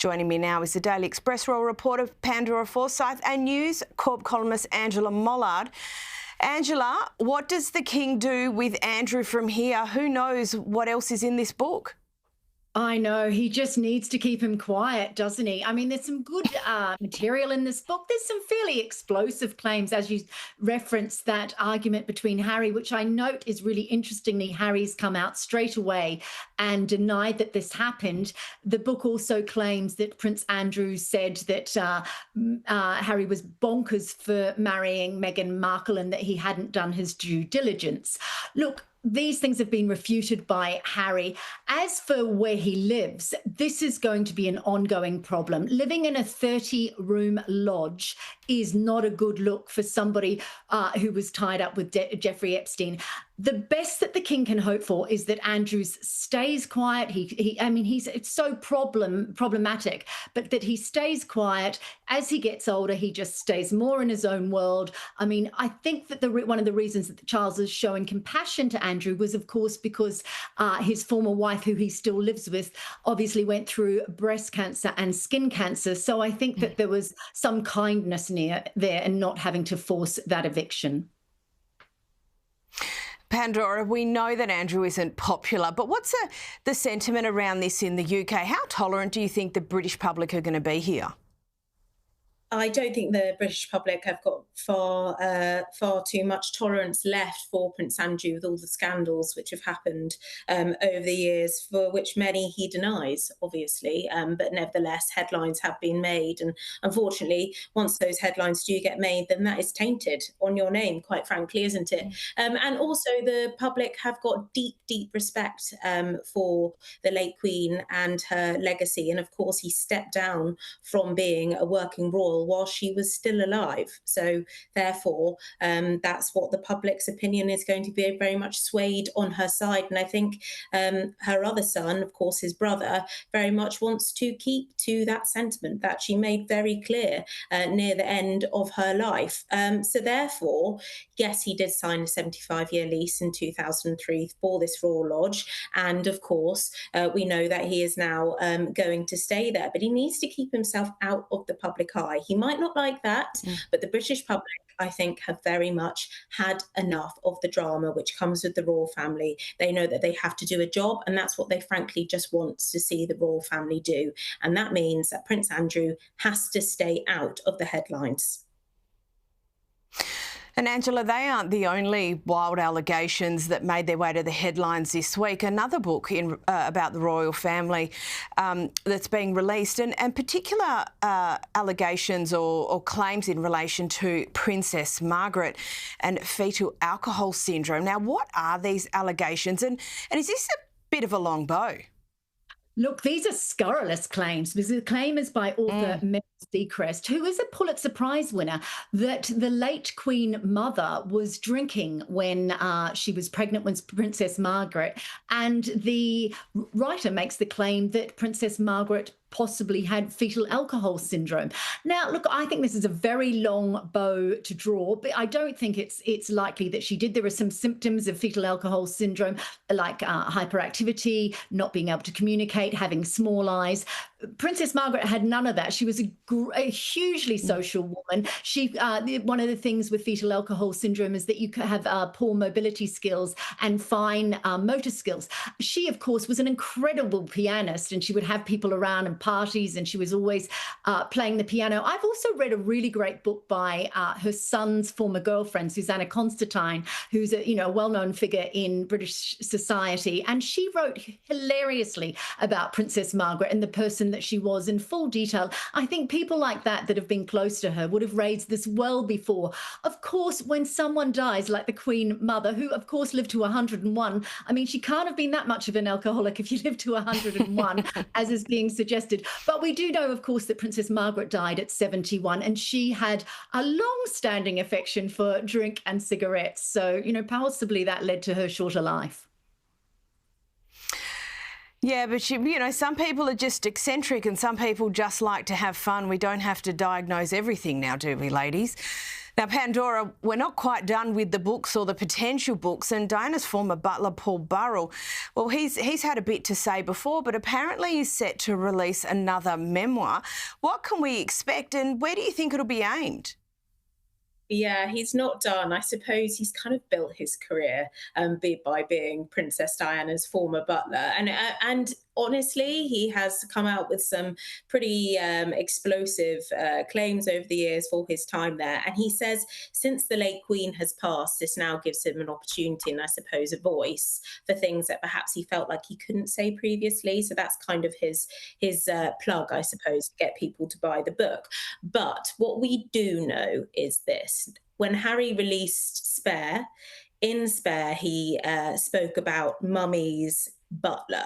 Joining me now is the Daily Express Royal reporter Pandora Forsyth and News Corp columnist Angela Mollard. Angela, what does the King do with Andrew from here? Who knows what else is in this book? I know, he just needs to keep him quiet, doesn't he? I mean, there's some good material in this book. There's some fairly explosive claims, as you referenced that argument between Harry, which I note is really interestingly, Harry's come out straight away and denied that this happened. The book also claims that Prince Andrew said that Harry was bonkers for marrying Meghan Markle and that he hadn't done his due diligence. Look, these things have been refuted by Harry. As for where he lives, this is going to be an ongoing problem. Living in a 30-room lodge is not a good look for somebody who was tied up with Jeffrey Epstein. The best that the King can hope for is that Andrews stays quiet. It's so problematic, but that he stays quiet. As he gets older, he just stays more in his own world. I mean, I think that one of the reasons that Charles is showing compassion to Andrew was, of course, because his former wife, who he still lives with, obviously went through breast cancer and skin cancer. So I think that there was some kindness there and not having to force that eviction. Pandora, we know that Andrew isn't popular, but what's the sentiment around this in the UK? How tolerant do you think the British public are going to be here? I don't think the British public have got far too much tolerance left for Prince Andrew with all the scandals which have happened over the years, for which many he denies, obviously. But nevertheless, headlines have been made. And unfortunately, once those headlines do get made, then that is tainted on your name, quite frankly, isn't it? And also the public have got deep, deep respect for the late Queen and her legacy. And of course, he stepped down from being a working royal while she was still alive. So therefore, that's what the public's opinion is going to be, very much swayed on her side. And I think her other son, of course, his brother, very much wants to keep to that sentiment that she made very clear near the end of her life. So therefore, yes, he did sign a 75-year lease in 2003 for this Royal Lodge. And of course, we know that he is now going to stay there, but he needs to keep himself out of the public eye. He might not like that, but the British public, I think, have very much had enough of the drama which comes with the royal family. They know that they have to do a job, and that's what they frankly just want to see the royal family do. And that means that Prince Andrew has to stay out of the headlines. And Angela, they aren't the only wild allegations that made their way to the headlines this week. Another book about the royal family that's being released, and particular allegations or claims in relation to Princess Margaret and fetal alcohol syndrome. Now, what are these allegations, and is this a bit of a long bow? Look, these are scurrilous claims, because the claim is by author Mel Secrest, who is a Pulitzer Prize winner, that the late Queen Mother was drinking when she was pregnant with Princess Margaret. And the writer makes the claim that Princess Margaret possibly had fetal alcohol syndrome. Now, look, I think this is a very long bow to draw, but I don't think it's likely that she did. There are some symptoms of fetal alcohol syndrome, like hyperactivity, not being able to communicate, having small eyes. Princess Margaret had none of that. She was a hugely social woman. One of the things with fetal alcohol syndrome is that you have poor mobility skills and fine motor skills. She, of course, was an incredible pianist, and she would have people around and parties, and she was always playing the piano. I've also read a really great book by her son's former girlfriend, Susanna Constantine, who's a well-known figure in British society, and she wrote hilariously about Princess Margaret and the person that she was in full detail. I think people like that have been close to her would have raised this well before. Of course, when someone dies, like the Queen Mother, who of course lived to 101, I mean, she can't have been that much of an alcoholic if you live to 101, as is being suggested. But we do know, of course, that Princess Margaret died at 71, and she had a long-standing affection for drink and cigarettes. So, possibly that led to her shorter life. Yeah, but some people are just eccentric and some people just like to have fun. We don't have to diagnose everything now, do we, ladies? Now, Pandora, we're not quite done with the books or the potential books, and Diana's former butler, Paul Burrell, well, he's had a bit to say before, but apparently he's set to release another memoir. What can we expect, and where do you think it'll be aimed? Yeah, he's not done. I suppose he's kind of built his career by being Princess Diana's former butler, and honestly, he has come out with some pretty explosive claims over the years for his time there. And he says since the late Queen has passed, this now gives him an opportunity and I suppose a voice for things that perhaps he felt like he couldn't say previously. So that's kind of his plug, I suppose, to get people to buy the book. But what we do know is this: when Harry released Spare, in Spare he spoke about Mummy's butler.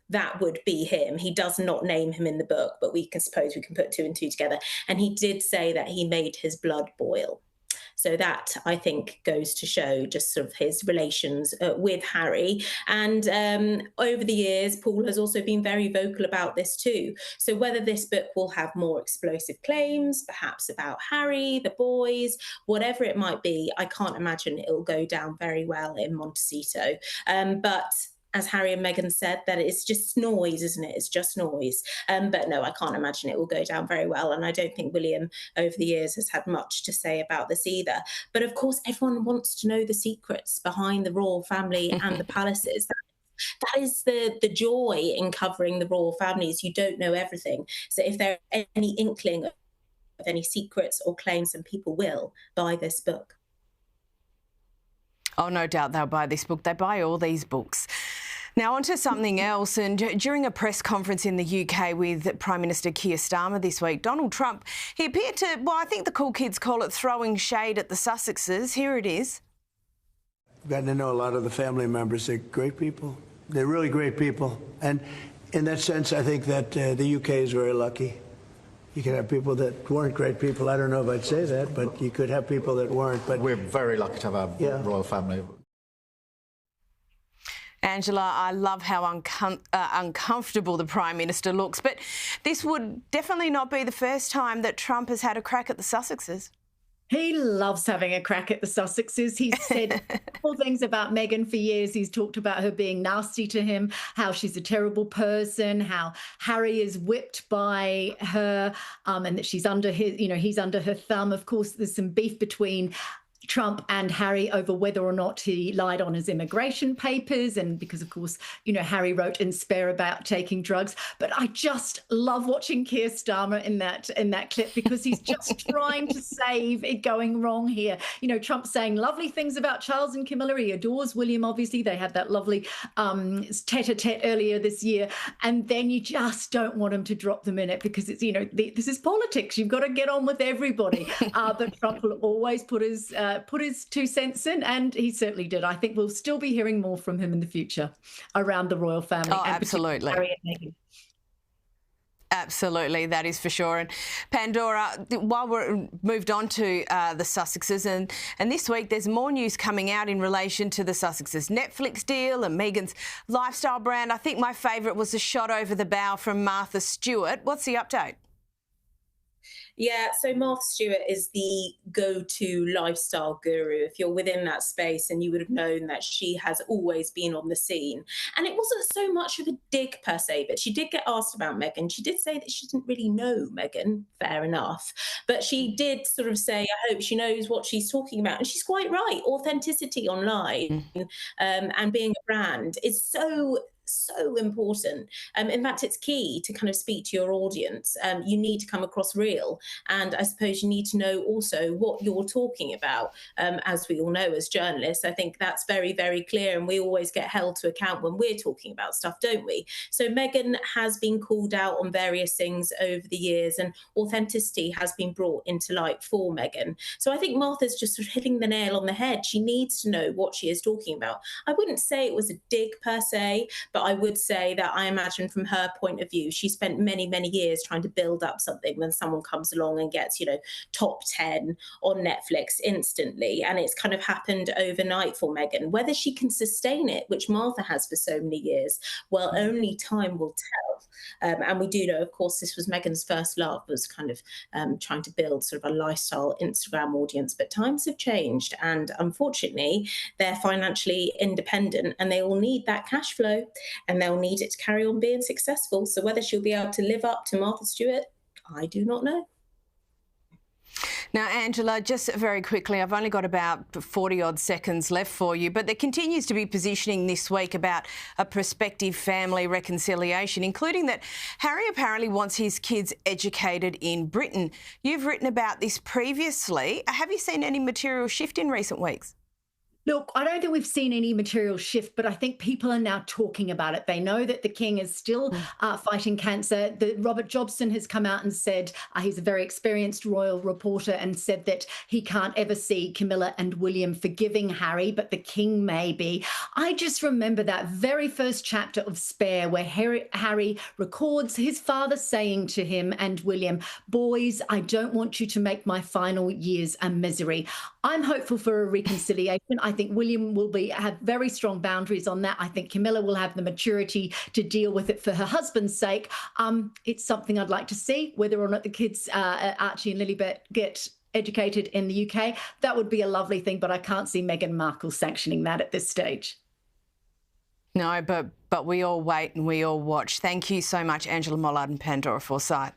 That would be him. He does not name him in the book, but we can put two and two together. And he did say that he made his blood boil. So that, I think, goes to show just sort of his relations with Harry. And over the years, Paul has also been very vocal about this too. So whether this book will have more explosive claims, perhaps about Harry, the boys, whatever it might be, I can't imagine it'll go down very well in Montecito. But as Harry and Meghan said, that it's just noise, isn't it? It's just noise. But no, I can't imagine it will go down very well. And I don't think William over the years has had much to say about this either. But of course, everyone wants to know the secrets behind the royal family and the palaces. That is the joy in covering the royal families. You don't know everything. So if there are any inkling of any secrets or claims, then people will buy this book. Oh, no doubt they'll buy this book. They buy all these books. Now, on to something else. And during a press conference in the UK with Prime Minister Keir Starmer this week, Donald Trump, he appeared to, well, I think the cool kids call it throwing shade at the Sussexes. Here it is. I've gotten to know a lot of the family members. They're great people. They're really great people. And in that sense, I think that the UK is very lucky. You could have people that weren't great people. I don't know if I'd say that, but you could have people that weren't. But we're very lucky to have a royal family. Angela, I love how uncomfortable the Prime Minister looks, but this would definitely not be the first time that Trump has had a crack at the Sussexes. He loves having a crack at the Sussexes. He's said all things about Meghan for years. He's talked about her being nasty to him, how she's a terrible person, how Harry is whipped by her, and that she's under his, he's under her thumb. Of course, there's some beef between Trump and Harry over whether or not he lied on his immigration papers, and because of course Harry wrote in Spare about taking drugs. But I just love watching Keir Starmer in that clip, because he's just trying to save it going wrong here. Trump saying lovely things about Charles and Camilla. He adores William, obviously. They had that lovely tete-a-tete earlier this year, and then you just don't want him to drop them in it, because it's this is politics. You've got to get on with everybody. But Trump will always put his 2 cents in, and he certainly did. I think we'll still be hearing more from him in the future around the royal family. Oh, absolutely. Harry and Meghan. Absolutely, that is for sure. And Pandora, while we're moved on to the Sussexes, and this week there's more news coming out in relation to the Sussexes Netflix deal and Meghan's lifestyle brand. I think my favourite was the shot over the bow from Martha Stewart. What's the update? Yeah, so Martha Stewart is the go-to lifestyle guru. If you're within that space, and you would have known that she has always been on the scene. And it wasn't so much of a dig per se, but she did get asked about Meghan. She did say that she didn't really know Meghan, fair enough. But she did sort of say, I hope she knows what she's talking about. And she's quite right. Authenticity online and being a brand is so important. In fact, it's key to kind of speak to your audience. You need to come across real, and I suppose you need to know also what you're talking about. As we all know as journalists, I think that's very, very clear, and we always get held to account when we're talking about stuff, don't we? So Meghan has been called out on various things over the years, and authenticity has been brought into light for Meghan. So I think Martha's just sort of hitting the nail on the head. She needs to know what she is talking about. I wouldn't say it was a dig per se, But I would say that I imagine from her point of view, she spent many, many years trying to build up something. When someone comes along and gets, top 10 on Netflix instantly, and it's kind of happened overnight for Meghan. Whether she can sustain it, which Martha has for so many years, well, only time will tell. And we do know, of course, this was Meghan's first love, was kind of trying to build sort of a lifestyle Instagram audience. But times have changed, and unfortunately, they're financially independent, and they all need that cash flow, and they'll need it to carry on being successful. So whether she'll be able to live up to Martha Stewart, I do not know. Now, Angela, just very quickly, I've only got about 40-odd seconds left for you, but there continues to be positioning this week about a prospective family reconciliation, including that Harry apparently wants his kids educated in Britain. You've written about this previously. Have you seen any material shift in recent weeks? Look, I don't think we've seen any material shift, but I think people are now talking about it. They know that the King is still fighting cancer. Robert Jobson has come out and said he's a very experienced royal reporter, and said that he can't ever see Camilla and William forgiving Harry, but the King may be. I just remember that very first chapter of Spare, where Harry records his father saying to him and William, "Boys, I don't want you to make my final years a misery." I'm hopeful for a reconciliation. I think William will have very strong boundaries on that. I think Camilla will have the maturity to deal with it for her husband's sake. It's something I'd like to see. Whether or not the kids, Archie and Lilibet, get educated in the UK, that would be a lovely thing, but I can't see Meghan Markle sanctioning that at this stage. No, but we all wait and we all watch. Thank you so much, Angela Mollard and Pandora Forsyth.